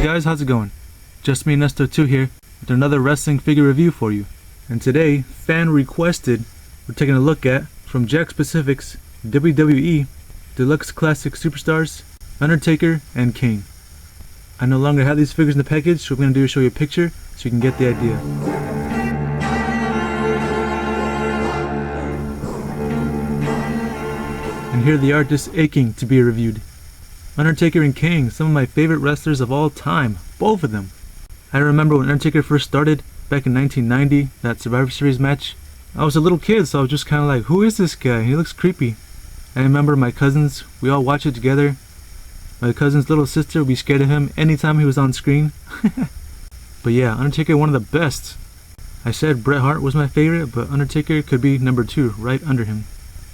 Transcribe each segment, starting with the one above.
Hey guys, how's it going? Just me, Nesto2 here, with another wrestling figure review for you. And today, fan requested, we're taking a look at, from Jakks Pacific's WWE Deluxe Classic Superstars, Undertaker and Kane. I no longer have these figures in the package, so what we're going to do is show you a picture so you can get the idea. And here they are, just aching to be reviewed. Undertaker and Kane, some of my favorite wrestlers of all time, both of them. I remember when Undertaker first started, back in 1990, that Survivor Series match. I was a little kid, so I was just kind of like, who is this guy? He looks creepy. I remember my cousins, we all watched it together. My cousin's little sister would be scared of him anytime he was on screen. But yeah, Undertaker, one of the best. I said Bret Hart was my favorite, but Undertaker could be number 2, right under him.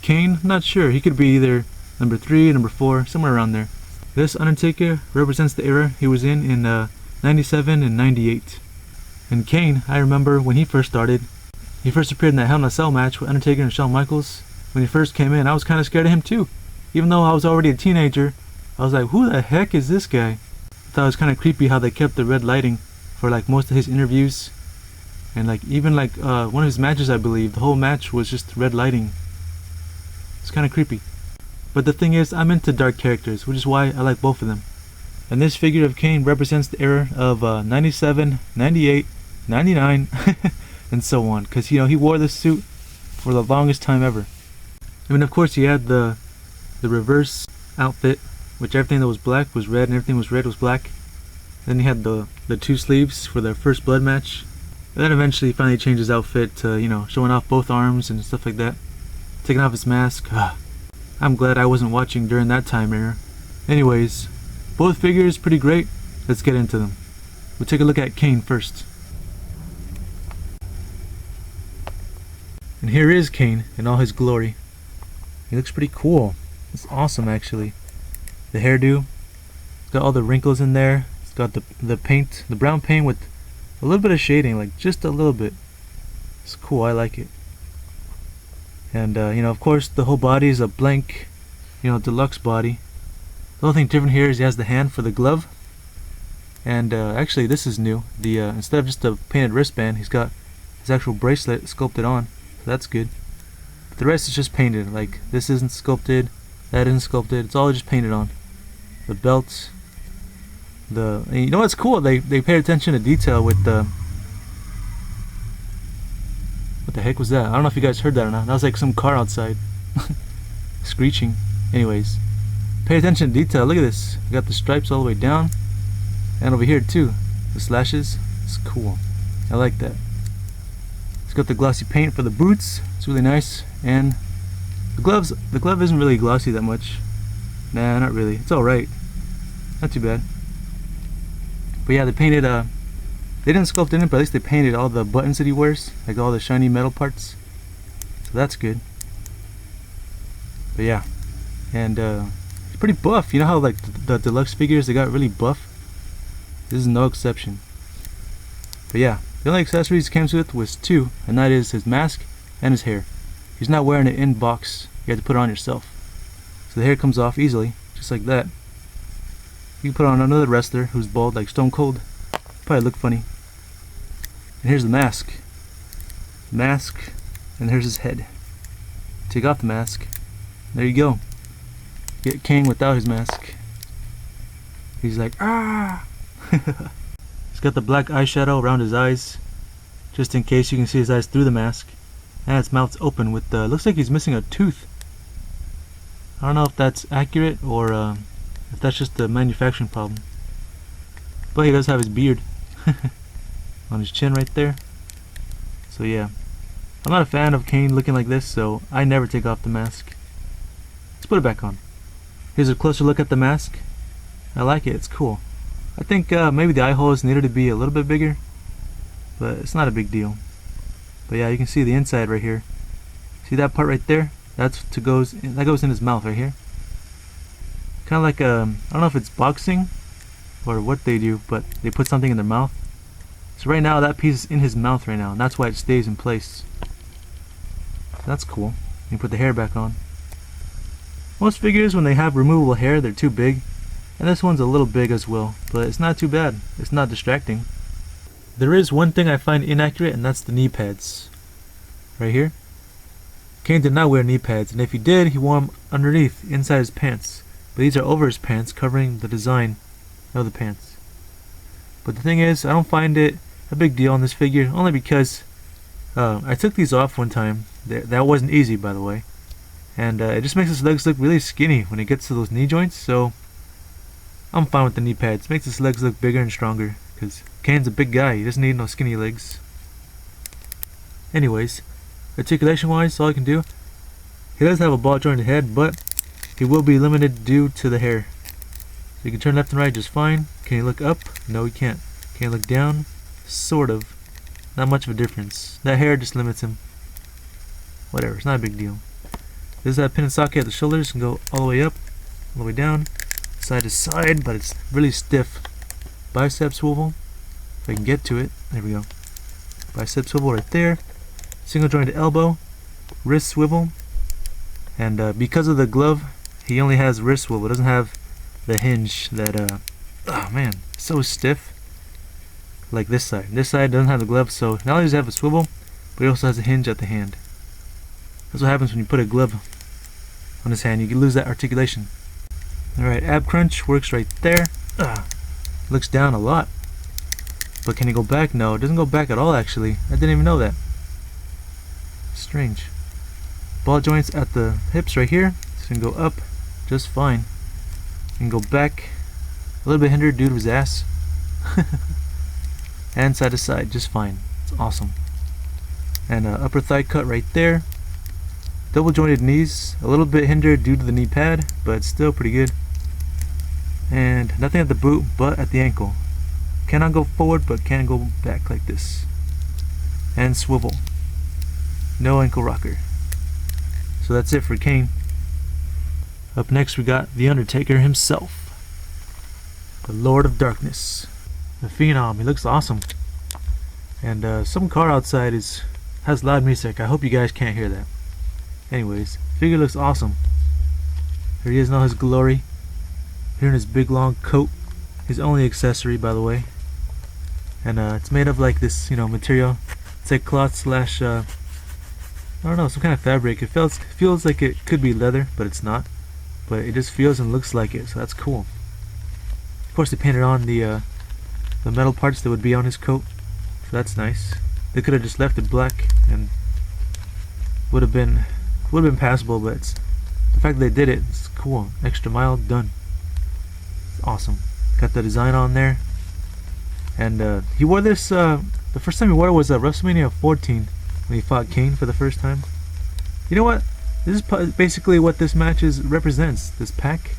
Kane, not sure, he could be either number 3, number 4, somewhere around there. This Undertaker represents the era he was in 97 and 98. And Kane, I remember when he first started, he first appeared in that Hell in a Cell match with Undertaker and Shawn Michaels. When he first came in, I was kind of scared of him too. Even though I was already a teenager, I was like, who the heck is this guy? I thought it was kind of creepy how they kept the red lighting for like most of his interviews. And like even like one of his matches, I believe, the whole match was just red lighting. It's kind of creepy. But the thing is, I'm into dark characters, which is why I like both of them. And this figure of Kane represents the era of 97, 98, 99, and so on. Because, you know, he wore this suit for the longest time ever. I mean, of course, he had the reverse outfit, which everything that was black was red and everything was red was black. Then he had the 2 sleeves for the first blood match. And then eventually he finally changed his outfit to, you know, showing off both arms and stuff like that. Taking off his mask. I'm glad I wasn't watching during that time era. Anyways, both figures pretty great. Let's get into them. We'll take a look at Kane first. And here is Kane in all his glory. He looks pretty cool. It's awesome actually. The hairdo. It's got all the wrinkles in there. It's got the paint, the brown paint with a little bit of shading, like just a little bit. It's cool, I like it. And you know, of course, the whole body is a blank, you know, deluxe body. The only thing different here is he has the hand for the glove. And actually, this is new. The instead of just a painted wristband, he's got his actual bracelet sculpted on. So that's good. But the rest is just painted. Like this isn't sculpted, that isn't sculpted. It's all just painted on. The belts. And you know what's cool? They paid attention to detail with the. What the heck was that? I don't know if you guys heard that or not. That was like some car outside. Screeching. Anyways. Pay attention to detail. Look at this. We got the stripes all the way down. And over here too. The slashes. It's cool. I like that. It's got the glossy paint for the boots. It's really nice. And the gloves. The glove isn't really glossy that much. Nah, not really. It's alright. Not too bad. But yeah, they painted they didn't sculpt in it, but at least they painted all the buttons that he wears, like all the shiny metal parts. So that's good. But yeah, and he's pretty buff. You know how like the deluxe figures, they got really buff? This is no exception. But yeah, the only accessories he came with was 2, and that is his mask and his hair. He's not wearing it in box. You have to put it on yourself. So the hair comes off easily, just like that. You can put on another wrestler who's bald like Stone Cold. Probably look funny. And here's the mask. Mask, and here's his head. Take off the mask. There you go. Get Kane without his mask. He's like, ah! He's got the black eyeshadow around his eyes, just in case you can see his eyes through the mask. And his mouth's open with, looks like he's missing a tooth. I don't know if that's accurate or if that's just a manufacturing problem. But he does have his beard on his chin right there. So yeah, I'm not a fan of Kane looking like this, so I never take off the mask. Let's put it back on. Here's a closer look at the mask. I like it, it's cool. I think maybe the eye holes needed to be a little bit bigger, but it's not a big deal. But yeah, you can see the inside right here. See that part right there? That goes in his mouth right here. Kind of like I don't know if it's boxing or what they do, but they put something in their mouth. So right now that piece is in his mouth right now, and that's why it stays in place. So that's cool. You can put the hair back on. Most figures, when they have removable hair, they're too big. And this one's a little big as well, but it's not too bad. It's not distracting. There is one thing I find inaccurate, and that's the knee pads. Right here. Kane did not wear knee pads, and if he did, he wore them underneath, inside his pants. But these are over his pants, covering the design of the pants. But the thing is, I don't find it a big deal on this figure, only because I took these off one time. That wasn't easy, by the way. And it just makes his legs look really skinny when it gets to those knee joints, so I'm fine with the knee pads. Makes his legs look bigger and stronger, because Kane's a big guy. He doesn't need no skinny legs. Anyways, articulation wise, all I can do, he does have a ball jointed head, but he will be limited due to the hair. So you can turn left and right just fine. Can he look up? No, he can't. Can he look down? Sort of. Not much of a difference. That hair just limits him. Whatever, it's not a big deal. This is that pin and socket at the shoulders, can go all the way up, all the way down, side to side, but it's really stiff. Bicep swivel, if I can get to it. There we go. Bicep swivel right there. Single jointed elbow, wrist swivel, and because of the glove, he only has wrist swivel. It doesn't have the hinge that oh man, so stiff. Like this side. This side doesn't have the glove, so not only does it have a swivel, but it also has a hinge at the hand. That's what happens when you put a glove on his hand. You can lose that articulation. Alright, ab crunch works right there. Looks down a lot. But can he go back? No, it doesn't go back at all actually. I didn't even know that. Strange. Ball joints at the hips right here. So he can go up just fine. He can go back a little bit hindered due to his ass. And side to side just fine. It's awesome. And upper thigh cut right there. Double jointed knees, a little bit hindered due to the knee pad, but still pretty good. And nothing at the boot but at the ankle. Cannot go forward but can go back like this. And swivel. No ankle rocker. So that's it for Kane. Up next we got the Undertaker himself. The Lord of Darkness. The Phenom, he looks awesome. And some car outside has loud music. I hope you guys can't hear that. Anyways, figure looks awesome. Here he is in all his glory. Here in his big long coat. His only accessory, by the way. And it's made of like this, material. It's like cloth slash, I don't know, some kind of fabric. It feels like it could be leather, but it's not. But it just feels and looks like it, so that's cool. Of course, they painted on the metal parts that would be on his coat, so that's nice. They could have just left it black and would have been passable, but the fact that they did it, it's cool. Extra mile done. It's awesome. Got the design on there, and he wore this. The first time he wore it was at WrestleMania 14 when he fought Kane for the first time. You know what? This is basically what this match represents. This pack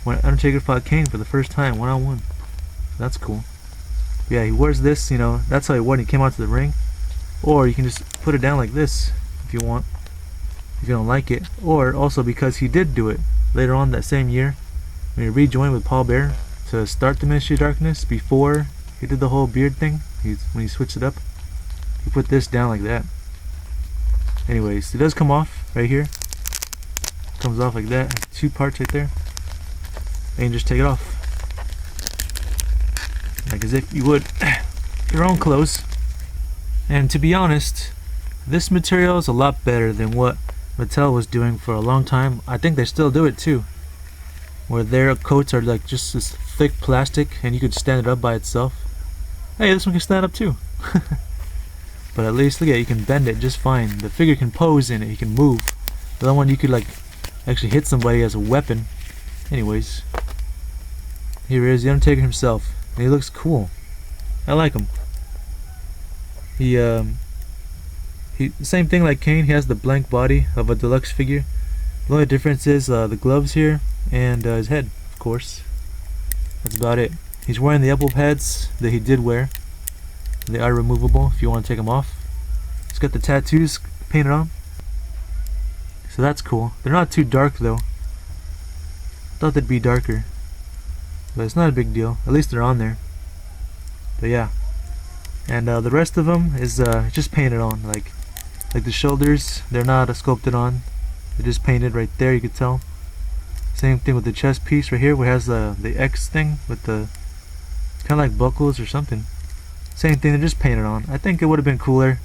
when Undertaker fought Kane for the first time, one-on-one. That's cool. Yeah, he wears this, that's how he wore it when he came out to the ring. Or you can just put it down like this if you want, if you don't like it. Or also because he did do it later on that same year when he rejoined with Paul Bearer to start the Ministry of Darkness before he did the whole beard thing. When he switched it up, he put this down like that. Anyways, it does come off right here. Comes off like that. 2 parts right there. And you just take it off. Like as if you would your own clothes. And to be honest, this material is a lot better than what Mattel was doing for a long time. I think they still do it too, where their coats are like just this thick plastic and you could stand it up by itself. Hey, this one can stand up too. But at least look at it, you can bend it just fine. The figure can pose in it, he can move. The other one you could like actually hit somebody as a weapon. Anyways, here is the Undertaker himself. And he looks cool. I like him. He same thing like Kane. He has the blank body of a deluxe figure. The only difference is the gloves here and his head, of course. That's about it. He's wearing the elbow pads that he did wear. They are removable if you want to take them off. He's got the tattoos painted on, so that's cool. They're not too dark though. Thought they'd be darker, but it's not a big deal. At least they're on there. But yeah, and the rest of them is just painted on. Like the shoulders, they're not sculpted on. They're just painted right there. You could tell. Same thing with the chest piece right here, where it has the X thing with the kind of like buckles or something. Same thing, they're just painted on. I think it would have been cooler.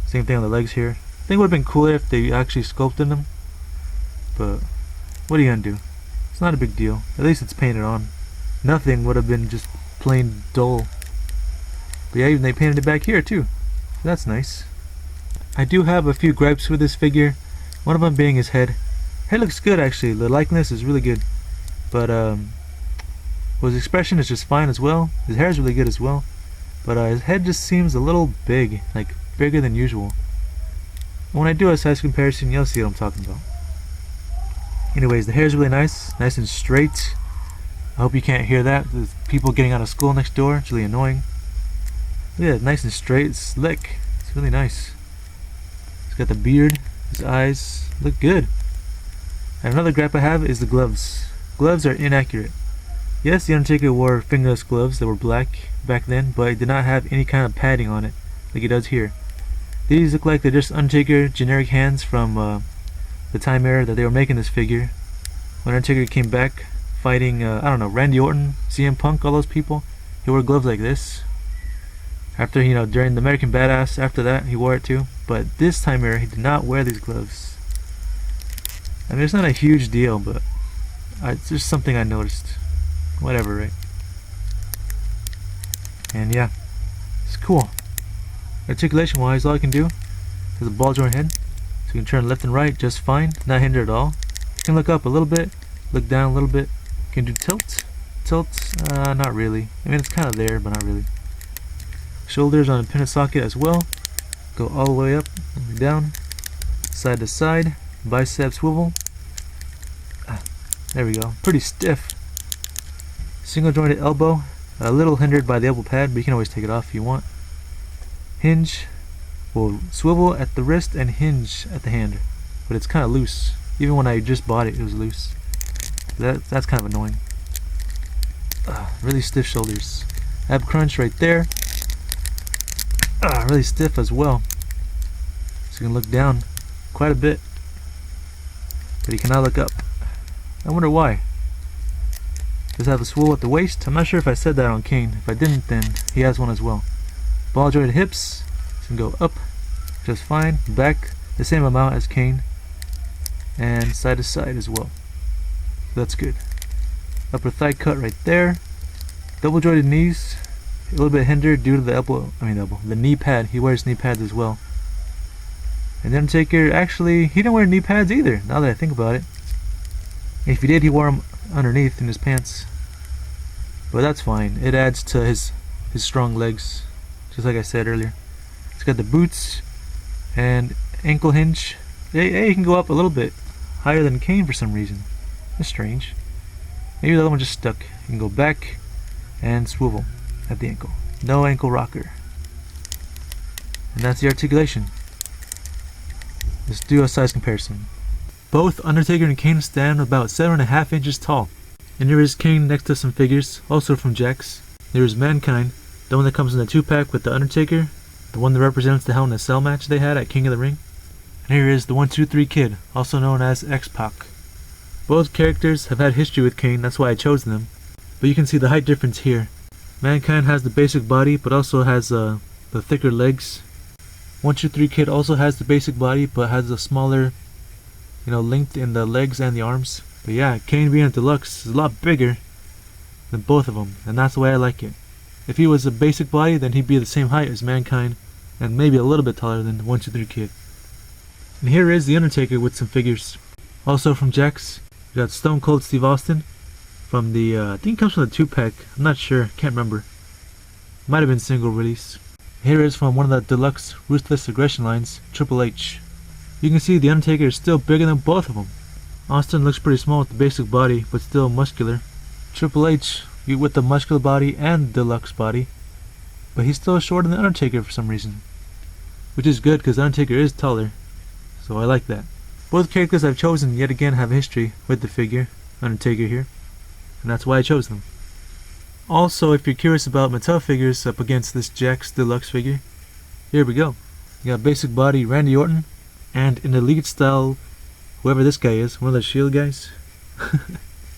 Same thing on the legs here. I think it would have been cooler if they actually sculpted them. But what are you gonna do? It's not a big deal. At least it's painted on. Nothing would have been just plain dull. But yeah, even they painted it back here too. So that's nice. I do have a few gripes with this figure. One of them being his head. Head looks good actually. The likeness is really good. But his expression is just fine as well. His hair is really good as well. But his head just seems a little big, like bigger than usual. When I do a size comparison, you'll see what I'm talking about. Anyways, the hair is really nice and straight. I hope you can't hear that. There's people getting out of school next door. It's really annoying. Yeah, nice and straight, slick. It's really nice. He's got the beard. His eyes look good. And another gripe I have is the gloves. Gloves are inaccurate. Yes, the Undertaker wore fingerless gloves that were black back then, but it did not have any kind of padding on it, like it does here. These look like they're just Undertaker generic hands from the time era that they were making this figure. When Undertaker came back fighting, I don't know, Randy Orton, CM Punk, all those people, he wore gloves like this. After, during the American Badass, after that, he wore it too. But this time era, he did not wear these gloves. I mean, it's not a huge deal, but it's just something I noticed. Whatever, right? And yeah, it's cool. Articulation wise, all I can do is a ball joint head. So you can turn left and right just fine, not hindered at all. You can look up a little bit, look down a little bit. You can do tilt. Not really. I mean, it's kind of there, but not really. Shoulders on a pin socket as well. Go all the way up, all the way down, side to side. Bicep swivel. There we go. Pretty stiff. Single jointed elbow. A little hindered by the elbow pad, but you can always take it off if you want. Hinge. Will swivel at the wrist and hinge at the hand, but it's kind of loose. Even when I just bought it, it was loose. That's kind of annoying. Really stiff shoulders. Ab crunch right there. Really stiff as well. So you can look down quite a bit, but you cannot look up. I wonder why. Does it have a swivel at the waist? I'm not sure if I said that on Kane. If I didn't, then he has one as well. Ball jointed hips. So you can go up just fine. Back the same amount as Kane. And side to side as well. That's good. Upper thigh cut right there. Double jointed knees. A little bit hindered due to the knee pad. He wears knee pads as well. And the Undertaker, actually, he didn't wear knee pads either, now that I think about it. If he did, he wore them underneath in his pants. But that's fine. It adds to his strong legs, just like I said earlier. He's got the boots and ankle hinge. He can go up a little bit higher than Kane for some reason. That's strange. Maybe the other one just stuck. You can go back and swivel at the ankle. No ankle rocker. And that's the articulation. Let's do a size comparison. Both Undertaker and Kane stand about 7.5 inches tall. And here is Kane next to some figures, also from Jakks. There is Mankind, the one that comes in the 2-pack with the Undertaker, the one that represents the Hell in a Cell match they had at King of the Ring. And here is the 1-2-3 Kid, also known as X-Pac. Both characters have had history with Kane, that's why I chose them. But you can see the height difference here. Mankind has the basic body, but also has the thicker legs. 1-2-3 Kid also has the basic body, but has a smaller, length in the legs and the arms. But yeah, Kane being a deluxe is a lot bigger than both of them, and that's the way I like it. If he was a basic body, then he'd be the same height as Mankind, and maybe a little bit taller than 1-2-3 Kid. And here is the Undertaker with some figures. Also from Jakks, we got Stone Cold Steve Austin from the, I think it comes from the 2-pack, I'm not sure, can't remember. Might have been single release. Here is from one of the deluxe Ruthless Aggression lines, Triple H. You can see the Undertaker is still bigger than both of them. Austin looks pretty small with the basic body, but still muscular. Triple H with the muscular body and deluxe body, but he's still shorter than the Undertaker for some reason. Which is good because the Undertaker is taller, so I like that. Both characters I've chosen yet again have a history with the figure, Undertaker here, and that's why I chose them. Also, if you're curious about Mattel figures up against this Jakks Deluxe figure, here we go. You got basic body Randy Orton, and in Elite style, whoever this guy is, one of the Shield guys.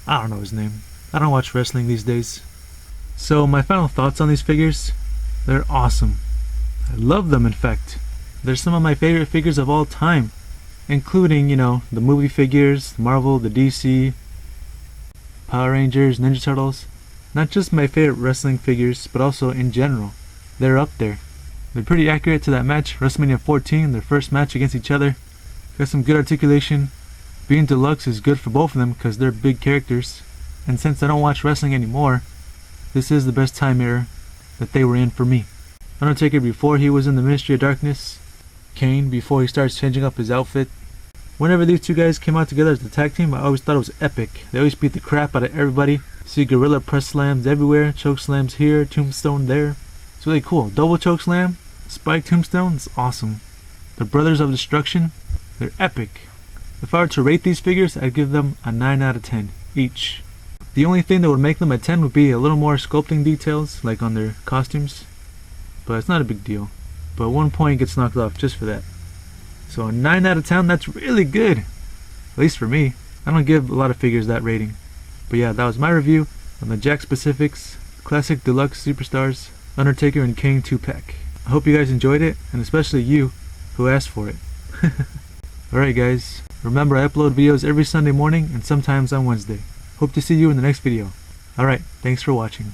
I don't know his name. I don't watch wrestling these days. So my final thoughts on these figures, they're awesome. I love them, in fact. They're some of my favorite figures of all time, including, the movie figures, Marvel, the DC, Power Rangers, Ninja Turtles. Not just my favorite wrestling figures, but also in general. They're up there. They're pretty accurate to that match, WrestleMania 14, their first match against each other. Got some good articulation. Being deluxe is good for both of them because they're big characters. And since I don't watch wrestling anymore, this is the best time era that they were in for me. Undertaker before he was in the Ministry of Darkness. Kane before he starts changing up his outfit. Whenever these two guys came out together as the tag team, I always thought it was epic. They always beat the crap out of everybody. See gorilla press slams everywhere, choke slams here, tombstone there. It's really cool. Double choke slam, spike tombstone, it's awesome. The Brosthers of Destruction, they're epic. If I were to rate these figures, I'd give them a 9 out of 10 each. The only thing that would make them a 10 would be a little more sculpting details, like on their costumes. But it's not a big deal. But 1 point gets knocked off just for that. So a 9 out of 10, that's really good. At least for me. I don't give a lot of figures that rating. But yeah, that was my review on the Jakks Pacifics Classic Deluxe Superstars Undertaker and Kane 2-pack. I hope you guys enjoyed it, and especially you who asked for it. Alright guys, remember I upload videos every Sunday morning and sometimes on Wednesday. Hope to see you in the next video. Alright, thanks for watching.